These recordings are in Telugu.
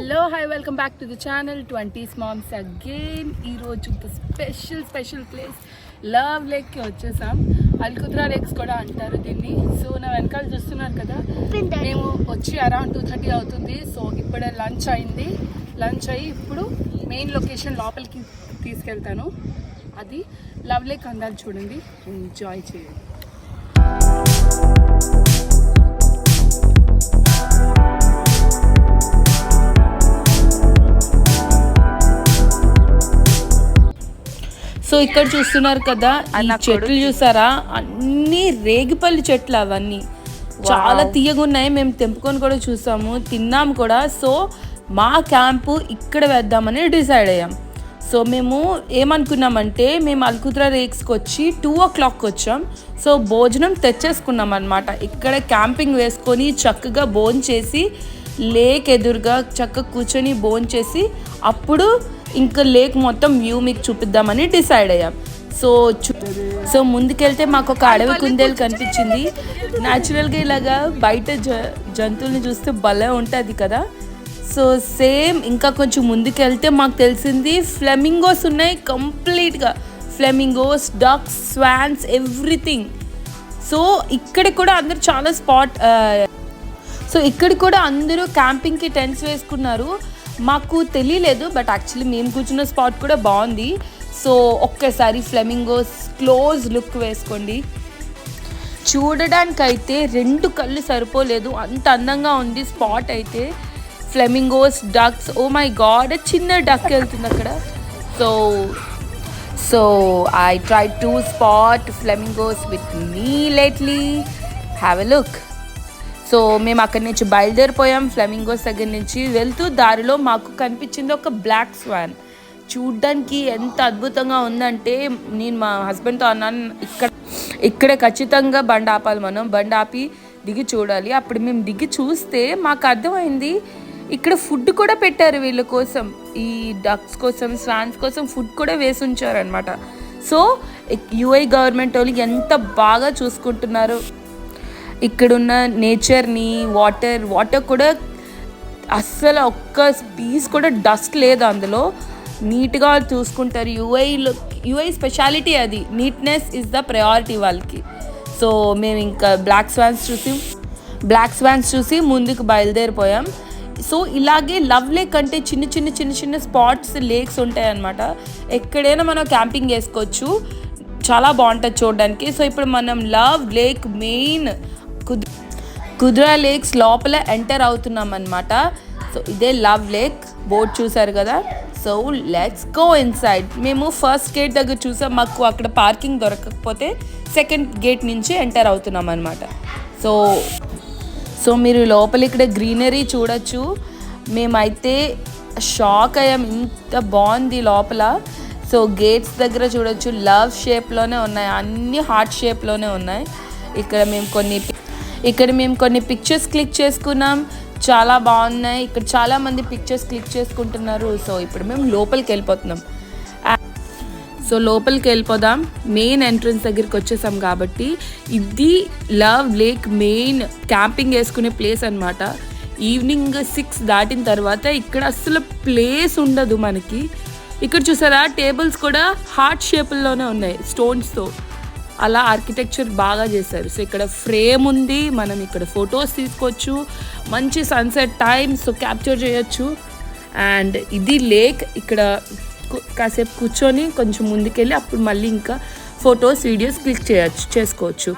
Hello hi welcome back to the channel 20s moms again. ఈరోజు స్పెషల్ ప్లేస్ లవ్ లేక్కి వచ్చేసాం. అల్కుత్రా లేక్స్ కూడా అంటారు దీన్ని. సో నా వెనకాల చూస్తున్నారు కదా, మేము వచ్చి అరౌండ్ 2:30 అవుతుంది. సో ఇప్పుడే లంచ్ అయింది. లంచ్ అయ్యి ఇప్పుడు మెయిన్ లొకేషన్ లోపలికి తీసుకెళ్తాను. అది లవ్ లేక్ అందాలు చూడండి, ఎంజాయ్ చేయండి. సో ఇక్కడ చూస్తున్నారు కదా, ఈ చెట్లు చూసారా, అన్ని రేగిపల్లి చెట్లు. అవన్నీ చాలా తీయగా ఉన్నాయి. మేము తెంపుకొని కూడా చూసాము, తిన్నాము కూడా. సో మా క్యాంపు ఇక్కడ వేద్దామని డిసైడ్ అయ్యాం. సో మేము ఏమనుకున్నామంటే, మేము అల్కుత్రా లేక్స్కి వచ్చి 2 o'clock వచ్చాం. సో భోజనం తెచ్చేసుకున్నాం అనమాట. ఇక్కడ క్యాంపింగ్ వేసుకొని చక్కగా భోంచేసి లేక్ ఎదురుగా చక్కగా కూర్చొని భోంచేసి అప్పుడు ఇంకా లేక్ మొత్తం వ్యూ మీకు చూపిద్దామని డిసైడ్ అయ్యాం. సో ముందుకెళ్తే మాకు ఒక అడవి కుందేలు కనిపించింది. న్యాచురల్గా ఇలాగా బయట జంతువుల్ని చూస్తే భలే ఉంటుంది కదా. సో సేమ్ ఇంకా కొంచెం ముందుకెళ్తే మాకు తెలిసింది ఫ్లెమింగోస్ ఉన్నాయి. కంప్లీట్గా flamingos, ducks, swans, everything. So ఇక్కడ కూడా అందరూ చాలా ఇక్కడ కూడా అందరూ క్యాంపింగ్కి టెంట్స్ వేసుకున్నారు. మాకు తెలియలేదు, బట్ యాక్చువల్లీ మేము కూర్చున్న స్పాట్ కూడా బాగుంది. సో ఒక్కసారి ఫ్లెమింగోస్ క్లోజ్ లుక్ వేసుకోండి. చూడడానికైతే 2 కళ్ళు సరిపోలేదు, అంత అందంగా ఉంది స్పాట్ అయితే. Flamingos, ducks, oh my god, చిన్న డక్ వెళ్తుంది అక్కడ. So I try to spot flamingos with me lately. Have a look. So మేము అక్కడి నుంచి బయలుదేరిపోయాం. ఫ్లెమింగోస్ దగ్గర నుంచి వెళ్తూ దారిలో మాకు కనిపించింది ఒక బ్లాక్ స్వాన్. చూడ్డానికి ఎంత అద్భుతంగా ఉందంటే, నేను మా హస్బెండ్తో అన్నాను, ఇక్కడే ఖచ్చితంగా బండి ఆపాలి, మనం బండి ఆపి దిగి చూడాలి. అప్పుడు మేము దిగి చూస్తే మాకు అర్థమైంది, ఇక్కడ ఫుడ్ కూడా పెట్టారు వీళ్ళ కోసం. ఈ డక్స్ కోసం, స్వాన్స్ కోసం ఫుడ్ కూడా వేసి ఉంచారనమాట. సో యుఐ గవర్నమెంట్ వాళ్ళు ఎంత బాగా చూసుకుంటున్నారు ఇక్కడున్న నేచర్ని. వాటర్ కూడా అస్సలు ఒక్క పీస్ కూడా డస్ట్ లేదు అందులో. నీట్గా చూసుకుంటారు. యుఐ స్పెషాలిటీ అది. నీట్నెస్ ఇస్ ద ప్రయారిటీ వాళ్ళకి. సో మేము ఇంకా బ్లాక్ స్వాన్స్ చూసి ముందుకు బయలుదేరిపోయాం. సో ఇలాగే లవ్ లేక్ అంటే చిన్న స్పాట్స్, లేక్స్ ఉంటాయి అన్నమాట. ఎక్కడైనా మనం క్యాంపింగ్ చేసుకోవచ్చు, చాలా బాగుంటుంది చూడడానికి. సో ఇప్పుడు మనం love lake main Kudra lakes లోపల ఎంటర్ అవుతున్నాం అనమాట. సో ఇదే లవ్ లేక్, బోర్డ్ చూసారు కదా. So let's go inside. మేము ఫస్ట్ గేట్ దగ్గర చూసాం, మాకు అక్కడ పార్కింగ్ దొరకకపోతే సెకండ్ గేట్ నుంచి ఎంటర్ అవుతున్నాం అనమాట. సో మీరు లోపల ఇక్కడ గ్రీనరీ చూడొచ్చు. మేమైతే షాక్ అయ్యాం, ఇంత బాగుంది లోపల. సో గేట్స్ దగ్గర చూడొచ్చు, లవ్ షేప్లోనే ఉన్నాయి, అన్ని హార్ట్ షేప్లోనే ఉన్నాయి. ఇక్కడ మేము కొన్ని పిక్చర్స్ క్లిక్ చేసుకున్నాం, చాలా బాగున్నాయి. ఇక్కడ చాలామంది పిక్చర్స్ క్లిక్ చేసుకుంటున్నారు. సో ఇప్పుడు మేము లోపలికి వెళ్ళిపోదాం. మెయిన్ ఎంట్రన్స్ దగ్గరికి వచ్చేసాం కాబట్టి ఇది లవ్ లేక్ మెయిన్ క్యాంపింగ్ వేసుకునే ప్లేస్ అనమాట. ఈవినింగ్ 6 దాటిన తర్వాత ఇక్కడ అస్సలు ప్లేస్ ఉండదు మనకి. ఇక్కడ చూసారా, టేబుల్స్ కూడా హార్ట్ షేపుల్లోనే ఉన్నాయి, స్టోన్స్తో. అలా ఆర్కిటెక్చర్ బాగా చేశారు. సో ఇక్కడ ఫ్రేమ్ ఉంది, మనం ఇక్కడ ఫొటోస్ తీసుకోవచ్చు. మంచి సన్సెట్ టైం సో క్యాప్చర్ చేయొచ్చు. అండ్ ఇది లేక్. ఇక్కడ కాసేపు కూర్చొని కొంచెం ముందుకెళ్ళి అప్పుడు మళ్ళీ ఇంకా ఫొటోస్, వీడియోస్ క్లిక్ చేసుకోవచ్చు.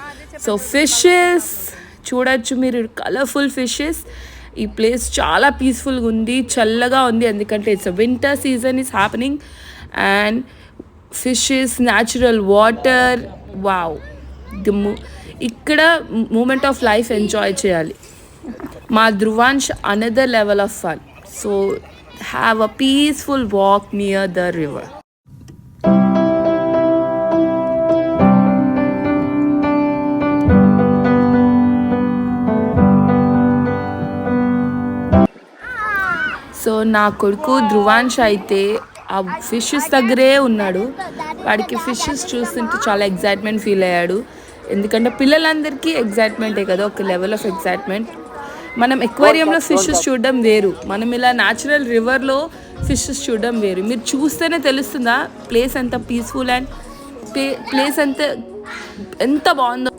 సో ఫిషెస్ చూడొచ్చు మీరు, కలర్ఫుల్ ఫిషెస్. ఈ ప్లేస్ చాలా పీస్ఫుల్గా ఉంది, చల్లగా ఉంది, ఎందుకంటే it's winter season is happening. And fishes, natural water, wow. ఇక్కడ మూమెంట్ ఆఫ్ లైఫ్ ఎంజాయ్ చేయాలి. మా Dhruvansh another level of fun. So have a peaceful walk near the river. So నా కొడుకు ధ్రువాంశ్ అయితే ఆ ఫిషెస్ దగ్గరే ఉన్నాడు. వాడికి ఫిషెస్ చూస్తుంటే చాలా ఎగ్జైట్మెంట్ ఫీల్ అయ్యాడు. ఎందుకంటే పిల్లలందరికీ ఎగ్జైట్మెంటే కదా, ఒక లెవెల్ ఆఫ్ ఎగ్జైట్మెంట్. మనం ఎక్వేరియంలో ఫిషెస్ చూడడం వేరు, మనం ఇలా న్యాచురల్ రివర్లో ఫిషెస్ చూడడం వేరు. మీరు చూస్తేనే తెలుస్తుందా ప్లేస్ ఎంత పీస్ఫుల్ అండ్ ప్లేస్ ఎంత బాగుందో.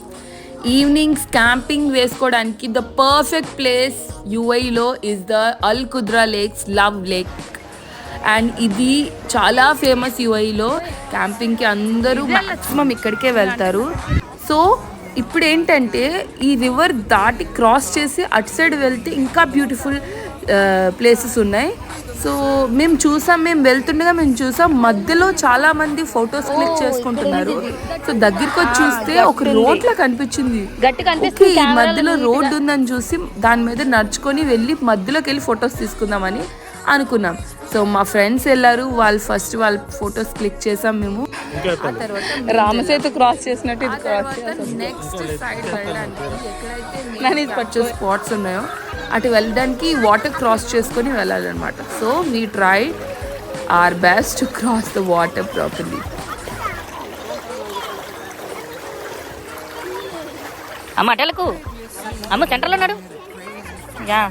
ఈవినింగ్స్ క్యాంపింగ్ వేసుకోవడానికి ద పర్ఫెక్ట్ ప్లేస్ యుఐలో is the Al Qudra lakes love lake. And ఇది చాలా ఫేమస్ యుఐలో. క్యాంపింగ్కి అందరూ మ్యాక్సిమం ఇక్కడికే వెళ్తారు. సో ఇప్పుడు ఏంటంటే ఈ రివర్ దాటి క్రాస్ చేసి అటు సైడ్ వెళ్తే ఇంకా బ్యూటిఫుల్ ప్లేసెస్ ఉన్నాయి. సో మేము వెళ్తుండగా చూసాం మధ్యలో చాలా మంది ఫొటోస్ క్లిక్ చేసుకుంటున్నారు. సో దగ్గరికి వచ్చి చూస్తే ఒక రోడ్ లా కనిపించింది. ఈ మధ్యలో రోడ్డు ఉందని చూసి దాని మీద నడుచుకొని వెళ్ళి మధ్యలోకి వెళ్ళి ఫొటోస్ తీసుకుందామని అనుకున్నాం. సో మా ఫ్రెండ్స్ వెళ్ళారు, వాళ్ళు ఫొటోస్ క్లిక్ చేసాం మేము. ఆ తర్వాత రామసేతు క్రాస్ చేసినట్టు నెక్స్ట్ సైడ్ వెళ్ళడానికి ఎక్కడైతే స్పాట్స్ ఉన్నాయో అటు వెళ్ళడానికి వాటర్ క్రాస్ చేసుకొని వెళ్ళాలన్నమాట. So we try our best to cross the water properly. అమ్మ అటెలకు అమ్మ సెంటర్లో ఉన్నాడు. యా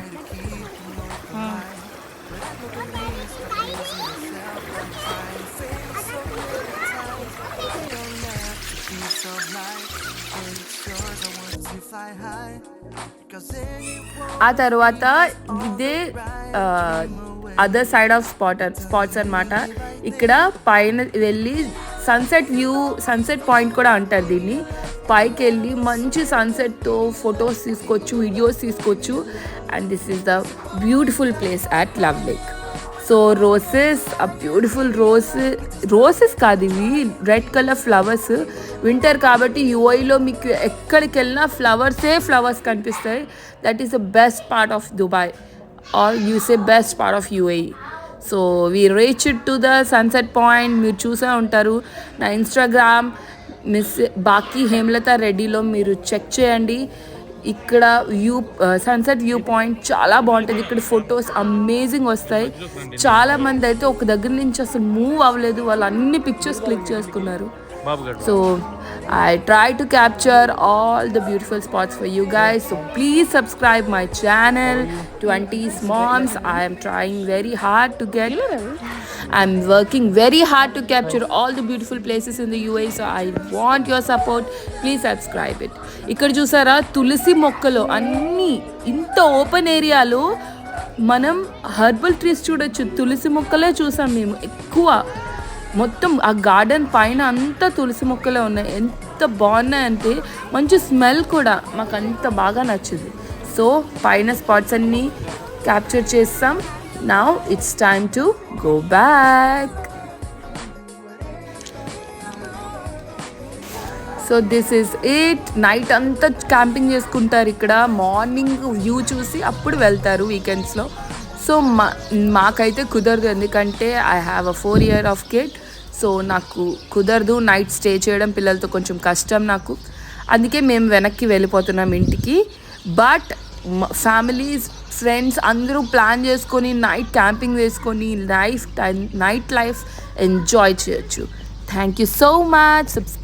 ఆ తర్వాత ఇదే అదర్ సైడ్ ఆఫ్ స్పాట్స్ అనమాట. ఇక్కడ పైన వెళ్ళి సన్సెట్ పాయింట్ కూడా అంటారు దీన్ని. పైకి వెళ్ళి మంచి సన్సెట్తో ఫొటోస్ తీసుకోవచ్చు, వీడియోస్ తీసుకోవచ్చు. And this is the beautiful place at love lake. So roses, ఆ బ్యూటిఫుల్ రోసెస్ కాదు ఇవి, రెడ్ కలర్ ఫ్లవర్స్. వింటర్ కాబట్టి యుఐలో మీకు ఎక్కడికి వెళ్ళినా ఫ్లవర్స్ కనిపిస్తాయి. That is the best part of Dubai are you say best part of UAE. So we reached to the sunset point. మీరు చూసే ఉంటారు నా ఇన్స్టాగ్రామ్ బాకీ హేమలత రెడ్డిలో మీరు చెక్ చేయండి. ఇక్కడ సన్సెట్ వ్యూ పాయింట్ చాలా బాగుంటుంది. ఇక్కడ ఫొటోస్ అమేజింగ్ వస్తాయి. చాలామంది అయితే ఒక దగ్గర నుంచి అసలు మూవ్ అవ్వలేదు, వాళ్ళు అన్ని పిక్చర్స్ క్లిక్ చేసుకున్నారు. So I try to capture all the beautiful spots for you guys. So please subscribe my channel 20s Moms. I am trying very hard to get I'm working very hard to capture all the beautiful places in the UAE. So I want your support. Please subscribe it. ఇక్కడ చూసారా తులసి మొక్కలు అన్నీ ఇంత ఓపెన్ ఏరియాలో మనం హెర్బల్ ట్రీస్ చూడొచ్చు. తులసి మొక్కలే చూసాం మేము ఎక్కువ. మొత్తం ఆ గార్డెన్ పైన అంతా తులసి మొక్కలే ఉన్నాయి. ఎంత బాగున్నాయంటే మంచి స్మెల్ కూడా మాకు అంత బాగా నచ్చింది. సో పైన స్పాట్స్ అన్నీ క్యాప్చర్ చేస్తాం. Now it's time to go back. So this is it. Night అంతా క్యాంపింగ్ చేసుకుంటారు ఇక్కడ. మార్నింగ్ వ్యూ చూసి అప్పుడు వెళ్తారు వీకెండ్స్లో. సో మాకైతే కుదరదు, ఎందుకంటే I have a 4 year of kid. So నాకు కుదరదు నైట్ స్టే చేయడం, పిల్లలతో కొంచెం కష్టం నాకు. అందుకే మేము వెనక్కి వెళ్ళిపోతున్నాం ఇంటికి. బట్ ఫ్యామిలీస్, ఫ్రెండ్స్ అందరూ ప్లాన్ చేసుకొని నైట్ క్యాంపింగ్ వేసుకొని నైట్ లైఫ్ ఎంజాయ్ చేయొచ్చు. Thank you so much.